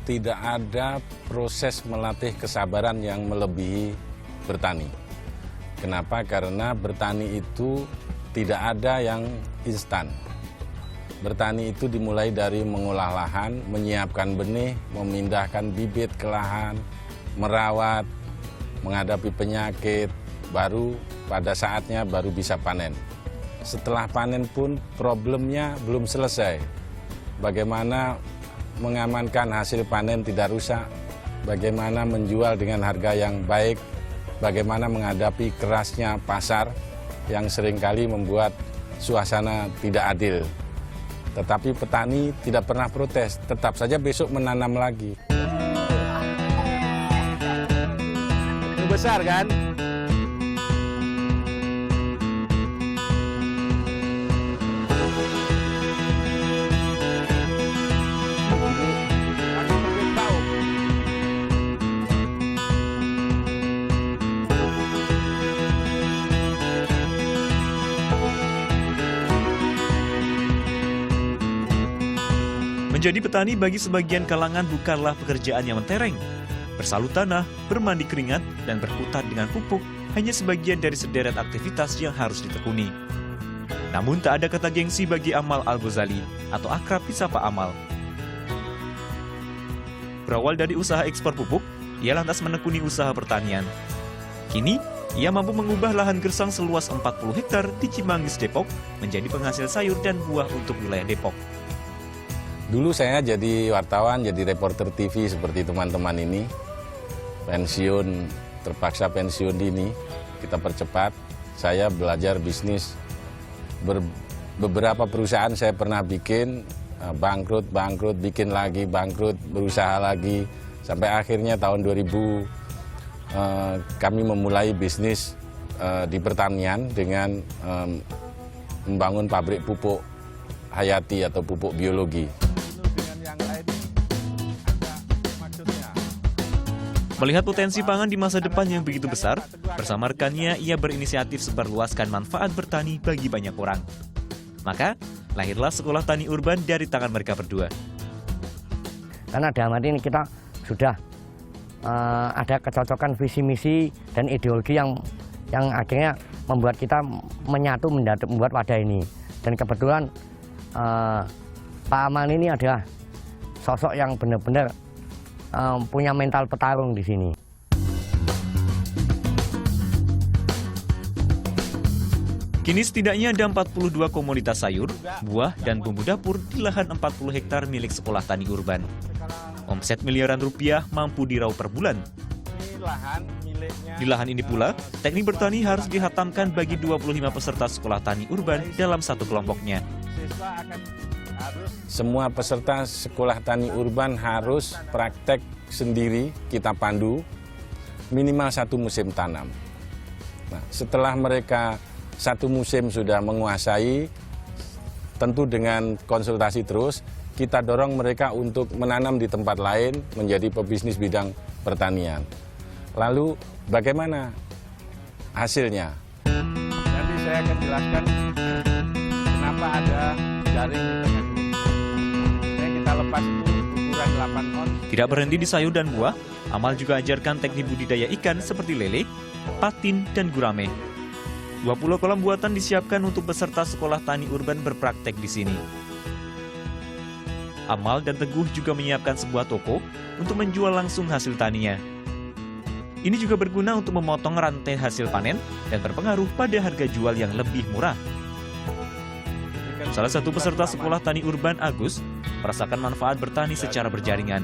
tidak ada proses melatih kesabaran yang melebihi bertani. Kenapa? Karena bertani itu tidak ada yang instan. Bertani itu dimulai dari mengolah lahan, menyiapkan benih, memindahkan bibit ke lahan, merawat, menghadapi penyakit, baru pada saatnya baru bisa panen. Setelah panen pun problemnya belum selesai. Bagaimana mengamankan hasil panen tidak rusak, bagaimana menjual dengan harga yang baik, bagaimana menghadapi kerasnya pasar yang seringkali membuat suasana tidak adil. Tetapi petani tidak pernah protes, tetap saja besok menanam lagi. Itu besar kan? Menjadi petani bagi sebagian kalangan bukanlah pekerjaan yang mentereng. Bersalut tanah, bermandi keringat, dan berkutat dengan pupuk hanya sebagian dari sederet aktivitas yang harus ditekuni. Namun tak ada kata gengsi bagi Amal Al-Ghazali atau akrab disapa Amal. Berawal dari usaha ekspor pupuk, ia lantas menekuni usaha pertanian. Kini, ia mampu mengubah lahan gersang seluas 40 hektar di Cimanggis, Depok menjadi penghasil sayur dan buah untuk wilayah Depok. Dulu saya jadi wartawan, jadi reporter TV seperti teman-teman ini. Pensiun, terpaksa pensiun dini, kita percepat. Saya belajar bisnis. Beberapa perusahaan saya pernah bikin, bangkrut, bikin lagi, bangkrut, berusaha lagi. Sampai akhirnya tahun 2000 kami memulai bisnis di pertanian dengan membangun pabrik pupuk hayati atau pupuk biologi. Melihat potensi pangan di masa depan yang begitu besar, bersama rekannya ia berinisiatif sebarluaskan manfaat bertani bagi banyak orang. Maka, lahirlah Sekolah Tani Urban dari tangan mereka berdua. Karena dalam arti ini kita sudah ada kecocokan visi misi dan ideologi yang akhirnya membuat kita menyatu membuat wadah ini. Dan kebetulan Pak Amal ini adalah sosok yang benar-benar punya mental petarung di sini. Kini setidaknya ada 42 komoditas sayur, buah, dan bumbu dapur di lahan 40 hektar milik Sekolah Tani Urban. Omset miliaran rupiah mampu diraup per bulan. Di lahan ini pula, teknik bertani harus dihatamkan bagi 25 peserta Sekolah Tani Urban dalam satu kelompoknya. Semua peserta Sekolah Tani Urban harus praktek sendiri, kita pandu, minimal 1 musim tanam. Nah, setelah mereka 1 musim sudah menguasai, tentu dengan konsultasi terus, kita dorong mereka untuk menanam di tempat lain menjadi pebisnis bidang pertanian. Lalu bagaimana hasilnya? Nanti saya akan jelaskan kenapa ada jaring di tengah. Lepas itu ukuran 8 on. Tidak berhenti di sayur dan buah, Amal juga ajarkan teknik budidaya ikan seperti lele, patin, dan gurame. 20 kolam buatan disiapkan untuk peserta Sekolah Tani Urban berpraktek di sini. Amal dan Teguh juga menyiapkan sebuah toko untuk menjual langsung hasil taninya. Ini juga berguna untuk memotong rantai hasil panen dan berpengaruh pada harga jual yang lebih murah. Salah satu peserta Sekolah Tani Urban, Agus, merasakan manfaat bertani secara berjaringan.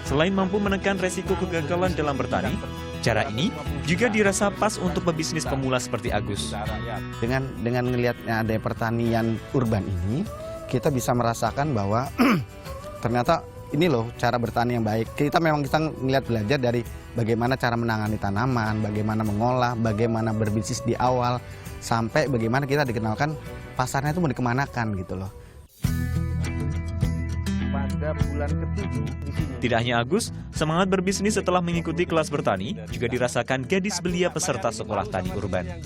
Selain mampu menekan resiko kegagalan dalam bertani, cara ini juga dirasa pas untuk pebisnis pemula seperti Agus. Dengan melihatnya ada pertanian urban ini, kita bisa merasakan bahwa ternyata ini loh cara bertani yang baik. Kita melihat belajar dari bagaimana cara menangani tanaman, bagaimana mengolah, bagaimana berbisnis di awal, sampai bagaimana kita dikenalkan pasarnya itu mau dikemanakan gitu loh. Pada bulan ke-7 di sini. Tidak hanya Agus, semangat berbisnis setelah mengikuti kelas bertani juga dirasakan gadis belia peserta Sekolah Tani Urban.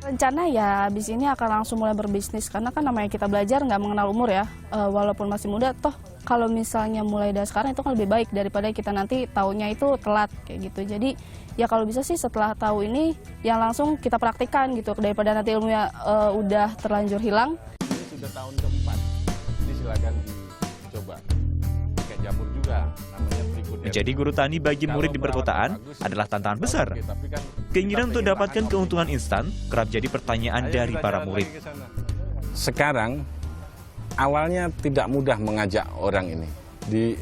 Rencana ya habis ini akan langsung mulai berbisnis karena kan namanya kita belajar nggak mengenal umur ya, walaupun masih muda toh kalau misalnya mulai dari sekarang itu kan lebih baik daripada kita nanti taunya itu telat kayak gitu. Jadi ya kalau bisa sih setelah tahu ini yang langsung kita praktikkan gitu daripada nanti ilmunya udah terlanjur hilang. Ini sudah tahun keempat, jadi silakan dicoba. Kayak jamur juga, namanya berikutnya. Menjadi guru tani bagi murid di perkotaan adalah tantangan besar. Keinginan untuk dapatkan keuntungan instan kerap jadi pertanyaan dari para murid. Sekarang awalnya tidak mudah mengajak orang ini. Di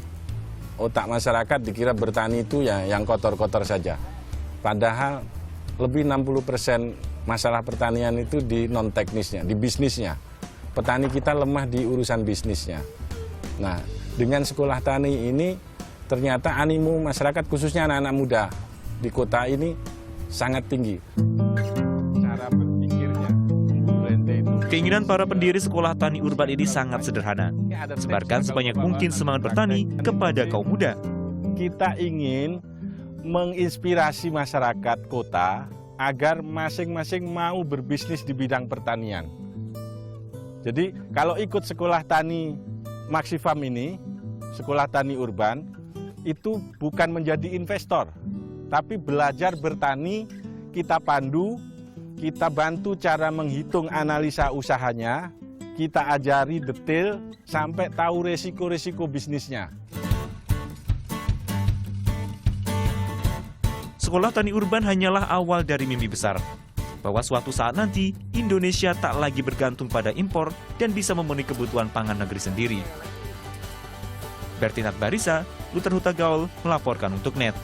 otak masyarakat dikira bertani itu ya yang kotor-kotor saja. Padahal lebih 60% masalah pertanian itu di non teknisnya, di bisnisnya. Petani kita lemah di urusan bisnisnya. Nah, dengan sekolah tani ini ternyata animo masyarakat khususnya anak-anak muda di kota ini sangat tinggi. Cara berpikirnya, Keinginan para pendiri sekolah tani urban ini sangat sederhana. Sebarkan sebanyak mungkin semangat bertani kepada kaum muda. Kita ingin menginspirasi masyarakat kota agar masing-masing mau berbisnis di bidang pertanian. Jadi kalau ikut sekolah tani Maxifam ini, sekolah tani urban, itu bukan menjadi investor, tapi belajar bertani, kita pandu, kita bantu cara menghitung analisa usahanya, kita ajari detail sampai tahu resiko-resiko bisnisnya. Sekolah tani urban hanyalah awal dari mimpi besar, bahwa suatu saat nanti Indonesia tak lagi bergantung pada impor dan bisa memenuhi kebutuhan pangan negeri sendiri. Bertinat Barisa, Luther Hutagaul melaporkan untuk NET.